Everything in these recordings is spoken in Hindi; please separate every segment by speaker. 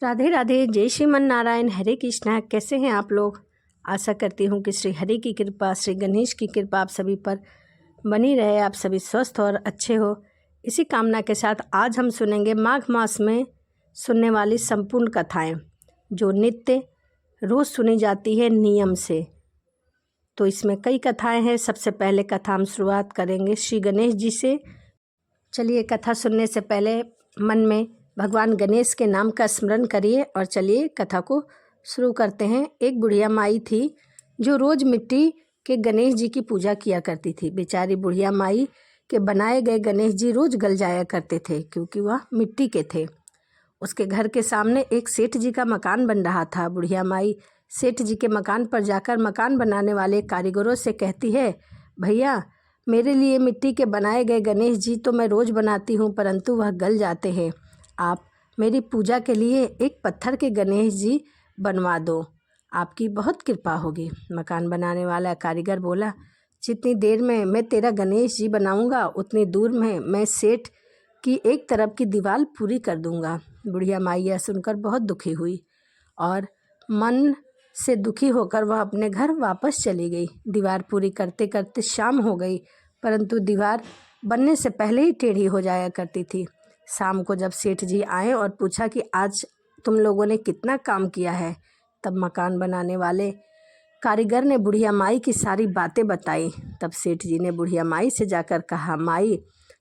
Speaker 1: राधे राधे, जय श्रीमन नारायण, हरे कृष्णा। कैसे हैं आप लोग? आशा करती हूँ कि श्री हरि की कृपा, श्री गणेश की कृपा आप सभी पर बनी रहे, आप सभी स्वस्थ और अच्छे हो। इसी कामना के साथ आज हम सुनेंगे माघ मास में सुनने वाली संपूर्ण कथाएं जो नित्य रोज़ सुनी जाती है नियम से। तो इसमें कई कथाएं हैं। सबसे पहले कथा हम शुरुआत करेंगे श्री गणेश जी से। चलिए, कथा सुनने से पहले मन में भगवान गणेश के नाम का स्मरण करिए और चलिए कथा को शुरू करते हैं। एक बुढ़िया माई थी जो रोज़ मिट्टी के गणेश जी की पूजा किया करती थी। बेचारी बुढ़िया माई के बनाए गए गणेश जी रोज़ गल जाया करते थे क्योंकि वह मिट्टी के थे। उसके घर के सामने एक सेठ जी का मकान बन रहा था। बुढ़िया माई सेठ जी के मकान पर जाकर मकान बनाने वाले कारीगरों से कहती है, भैया, मेरे लिए मिट्टी के बनाए गए गणेश जी तो मैं रोज़ बनाती हूँ, परंतु वह गल जाते हैं। आप मेरी पूजा के लिए एक पत्थर के गणेश जी बनवा दो, आपकी बहुत कृपा होगी। मकान बनाने वाला कारीगर बोला, जितनी देर में मैं तेरा गणेश जी बनाऊंगा उतनी दूर में मैं सेठ की एक तरफ की दीवार पूरी कर दूंगा। बुढ़िया माई यह सुनकर बहुत दुखी हुई और मन से दुखी होकर वह अपने घर वापस चली गई। दीवार पूरी करते करते शाम हो गई, परंतु दीवार बनने से पहले ही टेढ़ी हो जाया करती थी। शाम को जब सेठ जी आए और पूछा कि आज तुम लोगों ने कितना काम किया है, तब मकान बनाने वाले कारीगर ने बुढ़िया माई की सारी बातें बताई। तब सेठ जी ने बुढ़िया माई से जाकर कहा, माई,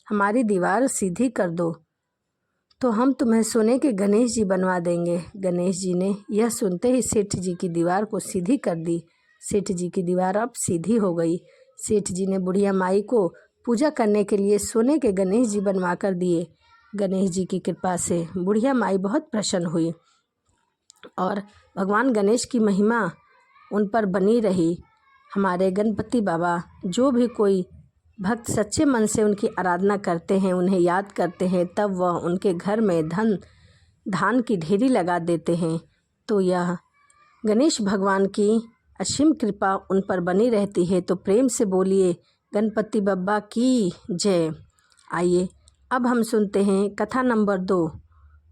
Speaker 1: हमारी दीवार सीधी कर दो तो हम तुम्हें सोने के गणेश जी बनवा देंगे। गणेश जी ने यह सुनते ही सेठ जी की दीवार को सीधी कर दी। सेठ जी की दीवार अब सीधी हो गई। सेठ जी ने बुढ़िया माई को पूजा करने के लिए सोने के गणेश जी बनवा कर दिए। गणेश जी की कृपा से बुढ़िया माई बहुत प्रसन्न हुई और भगवान गणेश की महिमा उन पर बनी रही। हमारे गणपति बाबा, जो भी कोई भक्त सच्चे मन से उनकी आराधना करते हैं, उन्हें याद करते हैं, तब वह उनके घर में धान की ढेरी लगा देते हैं। तो यह गणेश भगवान की असीम कृपा उन पर बनी रहती है। तो प्रेम से बोलिए, गणपति बप्पा की जय। आइए अब हम सुनते हैं कथा नंबर 2,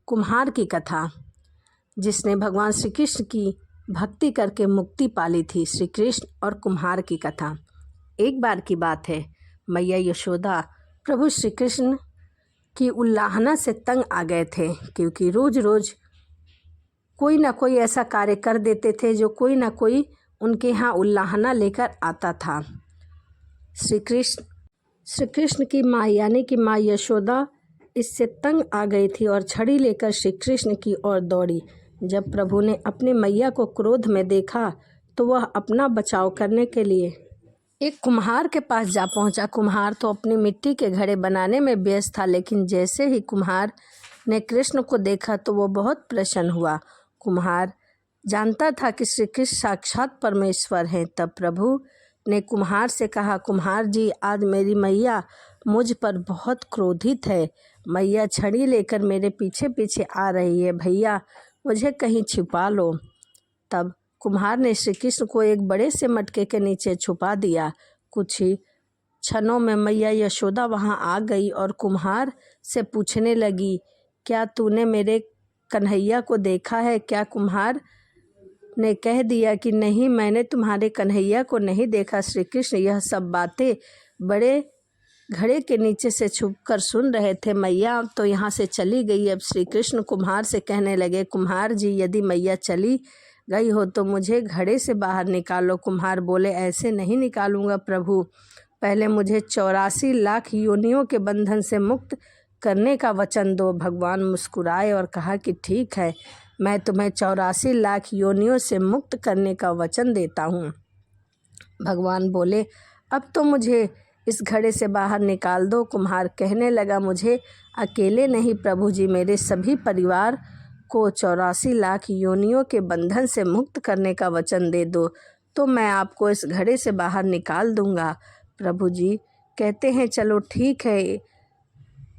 Speaker 1: कुम्हार की कथा, जिसने भगवान श्री कृष्ण की भक्ति करके मुक्ति पाली थी। श्री कृष्ण और कुम्हार की कथा। एक बार की बात है, मैया यशोदा प्रभु श्री कृष्ण की उल्लाहना से तंग आ गए थे, क्योंकि रोज़ रोज़ कोई ना कोई ऐसा कार्य कर देते थे जो कोई ना कोई उनके यहाँ उल्लाहना लेकर आता था। श्री कृष्ण की माँ यानी कि माँ यशोदा इससे तंग आ गई थी और छड़ी लेकर श्री कृष्ण की ओर दौड़ी। जब प्रभु ने अपने मैया को क्रोध में देखा तो वह अपना बचाव करने के लिए एक कुम्हार के पास जा पहुंचा। कुम्हार तो अपनी मिट्टी के घड़े बनाने में व्यस्त था, लेकिन जैसे ही कुम्हार ने कृष्ण को देखा तो वो बहुत प्रसन्न हुआ। कुम्हार जानता था कि श्री कृष्ण साक्षात परमेश्वर हैं। तब प्रभु ने कुम्हार से कहा, कुम्हार जी, आज मेरी मैया मुझ पर बहुत क्रोधित है। मैया छड़ी लेकर मेरे पीछे पीछे आ रही है, भैया मुझे कहीं छिपा लो। तब कुम्हार ने श्री कृष्ण को एक बड़े से मटके के नीचे छुपा दिया। कुछ ही क्षणों में मैया यशोदा वहां आ गई और कुम्हार से पूछने लगी, क्या तूने मेरे कन्हैया को देखा है? क्या कुम्हार ने कह दिया कि नहीं, मैंने तुम्हारे कन्हैया को नहीं देखा। श्री कृष्ण यह सब बातें बड़े घड़े के नीचे से छुपकर सुन रहे थे। मैया तो यहाँ से चली गई। अब श्री कृष्ण कुम्हार से कहने लगे, कुम्हार जी, यदि मैया चली गई हो तो मुझे घड़े से बाहर निकालो। कुम्हार बोले, ऐसे नहीं निकालूंगा प्रभु, पहले मुझे 84 लाख योनियों के बंधन से मुक्त करने का वचन दो। भगवान मुस्कुराए और कहा कि ठीक है, मैं तुम्हें 84 लाख योनियों से मुक्त करने का वचन देता हूँ। भगवान बोले, अब तो मुझे इस घड़े से बाहर निकाल दो। कुम्हार कहने लगा, मुझे अकेले नहीं प्रभु जी, मेरे सभी परिवार को 84 लाख योनियों के बंधन से मुक्त करने का वचन दे दो तो मैं आपको इस घड़े से बाहर निकाल दूंगा। प्रभु जी कहते हैं, चलो ठीक है,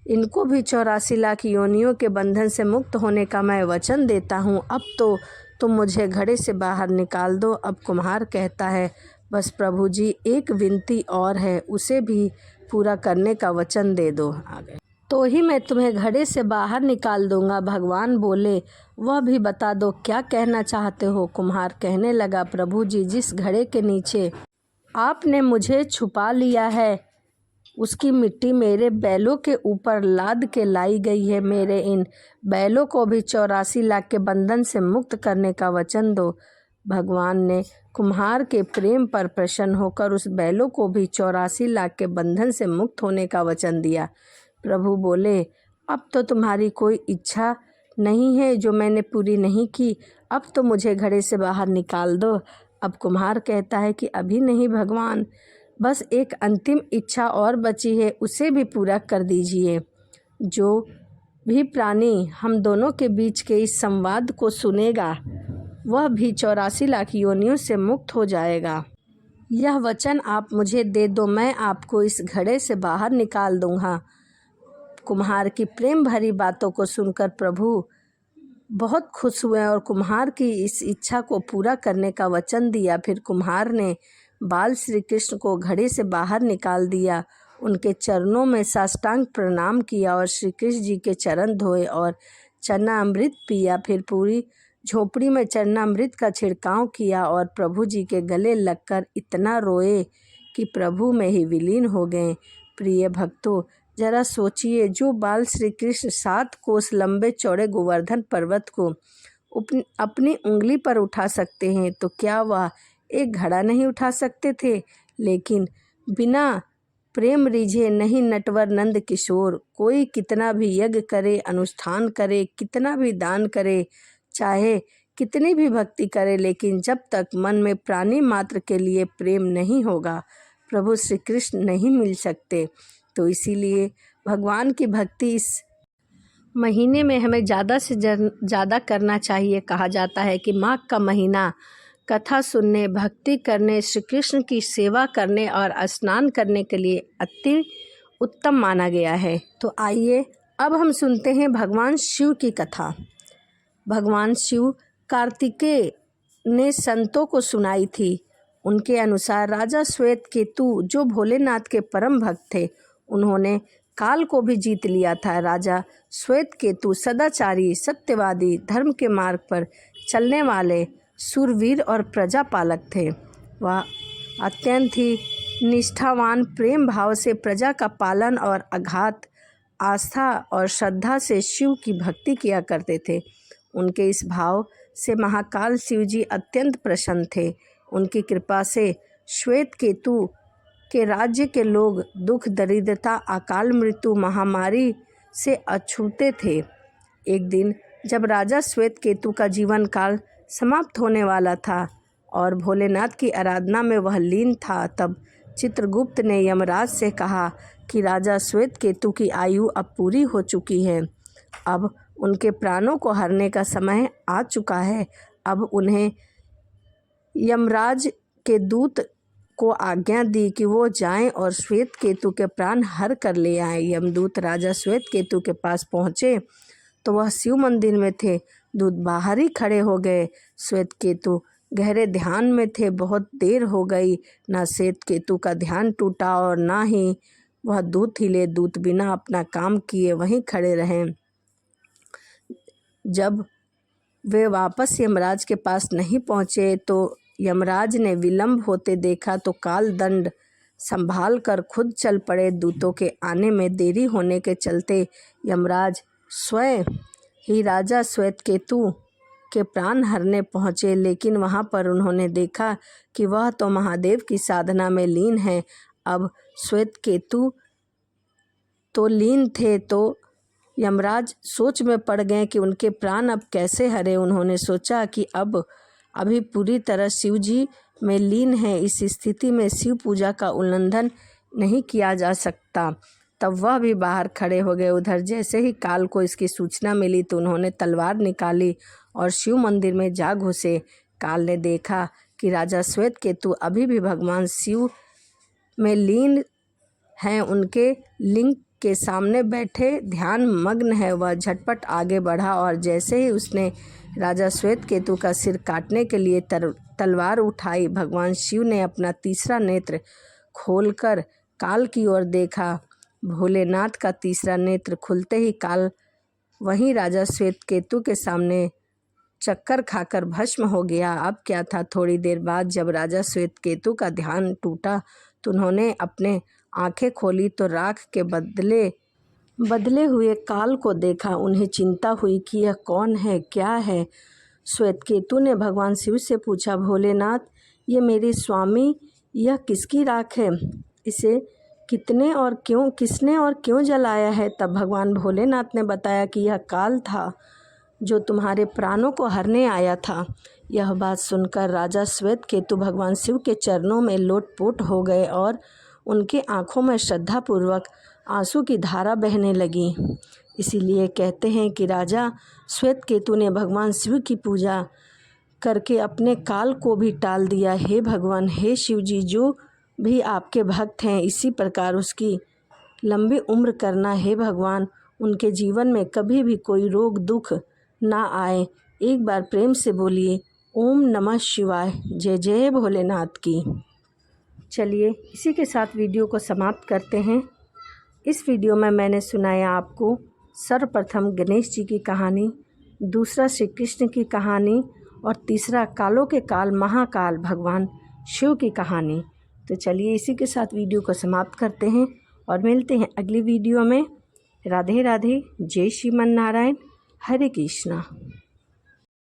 Speaker 1: इनको भी 84 लाख योनियों के बंधन से मुक्त होने का मैं वचन देता हूँ। अब तो तुम मुझे घड़े से बाहर निकाल दो। अब कुम्हार कहता है, बस प्रभु जी, एक विनती और है, उसे भी पूरा करने का वचन दे दो। आ गए। तो ही मैं तुम्हें घड़े से बाहर निकाल दूंगा। भगवान बोले, वह भी बता दो क्या कहना चाहते हो। कुम्हार कहने लगा, प्रभु जी, जिस घड़े के नीचे आपने मुझे छुपा लिया है उसकी मिट्टी मेरे बैलों के ऊपर लाद के लाई गई है। मेरे इन बैलों को भी 84 लाख के बंधन से मुक्त करने का वचन दो। भगवान ने कुम्हार के प्रेम पर प्रसन्न होकर उस बैलों को भी 84 लाख के बंधन से मुक्त होने का वचन दिया। प्रभु बोले, अब तो तुम्हारी कोई इच्छा नहीं है जो मैंने पूरी नहीं की, अब तो मुझे घड़े से बाहर निकाल दो। अब कुम्हार कहता है कि अभी नहीं भगवान, बस एक अंतिम इच्छा और बची है, उसे भी पूरा कर दीजिए। जो भी प्राणी हम दोनों के बीच के इस संवाद को सुनेगा वह भी 84 लाख योनियों से मुक्त हो जाएगा। यह वचन आप मुझे दे दो, मैं आपको इस घड़े से बाहर निकाल दूंगा। कुम्हार की प्रेम भरी बातों को सुनकर प्रभु बहुत खुश हुए और कुम्हार की इस इच्छा को पूरा करने का वचन दिया। फिर कुम्हार ने बाल श्री कृष्ण को घड़े से बाहर निकाल दिया, उनके चरणों में साष्टांग प्रणाम किया और श्री कृष्ण जी के चरण धोए और चरणामृत पिया। फिर पूरी झोपड़ी में चरणामृत का छिड़काव किया और प्रभु जी के गले लगकर इतना रोए कि प्रभु में ही विलीन हो गए। प्रिय भक्तों, जरा सोचिए, जो बाल श्री कृष्ण 7 कोस लंबे चौड़े गोवर्धन पर्वत को अपनी उंगली पर उठा सकते हैं, तो क्या वह एक घड़ा नहीं उठा सकते थे? लेकिन बिना प्रेम रिझे नहीं नटवर नंद किशोर। कोई कितना भी यज्ञ करे, अनुष्ठान करे, कितना भी दान करे, चाहे कितनी भी भक्ति करे, लेकिन जब तक मन में प्राणी मात्र के लिए प्रेम नहीं होगा, प्रभु श्री कृष्ण नहीं मिल सकते। तो इसीलिए भगवान की भक्ति इस महीने में हमें ज़्यादा से ज़्यादा करना चाहिए। कहा जाता है कि माघ का महीना कथा सुनने, भक्ति करने, श्री कृष्ण की सेवा करने और स्नान करने के लिए अति उत्तम माना गया है। तो आइए अब हम सुनते हैं भगवान शिव की कथा। भगवान शिव कार्तिकेय ने संतों को सुनाई थी। उनके अनुसार राजा श्वेत केतु, जो भोलेनाथ के परम भक्त थे, उन्होंने काल को भी जीत लिया था। राजा श्वेत केतु सदाचारी, सत्यवादी, धर्म के मार्ग पर चलने वाले सूरवीर और प्रजापालक थे। वह अत्यंत ही निष्ठावान, प्रेम भाव से प्रजा का पालन और अगाध आस्था और श्रद्धा से शिव की भक्ति किया करते थे। उनके इस भाव से महाकाल शिव जी अत्यंत प्रसन्न थे। उनकी कृपा से श्वेत केतु के राज्य के लोग दुख, दरिद्रता, अकाल मृत्यु, महामारी से अछूते थे। एक दिन जब राजा श्वेत केतु का जीवन काल समाप्त होने वाला था और भोलेनाथ की आराधना में वह लीन था, तब चित्रगुप्त ने यमराज से कहा कि राजा श्वेत केतु की आयु अब पूरी हो चुकी है, अब उनके प्राणों को हरने का समय आ चुका है। अब उन्हें यमराज के दूत को आज्ञा दी कि वो जाएं और श्वेत केतु के प्राण हर कर ले आएं। यमदूत राजा श्वेत केतु के पास पहुँचे तो वह शिव मंदिर में थे। दूत बाहर ही खड़े हो गए। श्वेत केतु गहरे ध्यान में थे। बहुत देर हो गई, ना श्वेत केतु का ध्यान टूटा और ना ही वह दूत हिले। दूत बिना अपना काम किए वहीं खड़े रहे। जब वे वापस यमराज के पास नहीं पहुँचे तो यमराज ने विलंब होते देखा तो काल दंड संभाल कर खुद चल पड़े। दूतों के आने में देरी होने के चलते यमराज स्वयं ही राजा श्वेत केतु के प्राण हरने पहुँचे, लेकिन वहाँ पर उन्होंने देखा कि वह तो महादेव की साधना में लीन है। अब श्वेत केतु तो लीन थे तो यमराज सोच में पड़ गए कि उनके प्राण अब कैसे हरे। उन्होंने सोचा कि अब अभी पूरी तरह शिव जी में लीन है, इस स्थिति में शिव पूजा का उल्लंघन नहीं किया जा सकता। तब वह भी बाहर खड़े हो गए। उधर जैसे ही काल को इसकी सूचना मिली तो उन्होंने तलवार निकाली और शिव मंदिर में जा घुसे। काल ने देखा कि राजा श्वेत केतु अभी भी भगवान शिव में लीन हैं, उनके लिंग के सामने बैठे ध्यान मग्न है। वह झटपट आगे बढ़ा और जैसे ही उसने राजा श्वेत केतु का सिर काटने के लिए तलवार उठाई, भगवान शिव ने अपना तीसरा नेत्र खोलकर काल की ओर देखा। भोलेनाथ का तीसरा नेत्र खुलते ही काल वहीं राजा श्वेतकेतु के सामने चक्कर खाकर भस्म हो गया। अब क्या था, थोड़ी देर बाद जब राजा श्वेतकेतु का ध्यान टूटा तो उन्होंने अपने आंखें खोली तो राख के बदले हुए काल को देखा। उन्हें चिंता हुई कि यह कौन है, क्या है। श्वेतकेतु ने भगवान शिव से पूछा, भोलेनाथ, ये मेरे स्वामी, यह किसकी राख है? इसे किसने और क्यों जलाया है? तब भगवान भोलेनाथ ने बताया कि यह काल था जो तुम्हारे प्राणों को हरने आया था। यह बात सुनकर राजा श्वेतकेतु भगवान शिव के चरणों में लोटपोट हो गए और उनकी आंखों में श्रद्धापूर्वक आंसू की धारा बहने लगी। इसीलिए कहते हैं कि राजा श्वेतकेतु ने भगवान शिव की पूजा करके अपने काल को भी टाल दिया। हे भगवान, हे शिव जी, जो भी आपके भक्त हैं इसी प्रकार उसकी लंबी उम्र करना। हे भगवान, उनके जीवन में कभी भी कोई रोग दुख ना आए। एक बार प्रेम से बोलिए ओम नमः शिवाय। जय जय भोलेनाथ की। चलिए इसी के साथ वीडियो को समाप्त करते हैं। इस वीडियो में मैंने सुनाया आपको सर्वप्रथम गणेश जी की कहानी, दूसरा श्री कृष्ण की कहानी और तीसरा कालों के काल महाकाल भगवान शिव की कहानी। तो चलिए इसी के साथ वीडियो को समाप्त करते हैं और मिलते हैं अगली वीडियो में। राधे राधे, जय श्रीमन नारायण, हरे कृष्णा।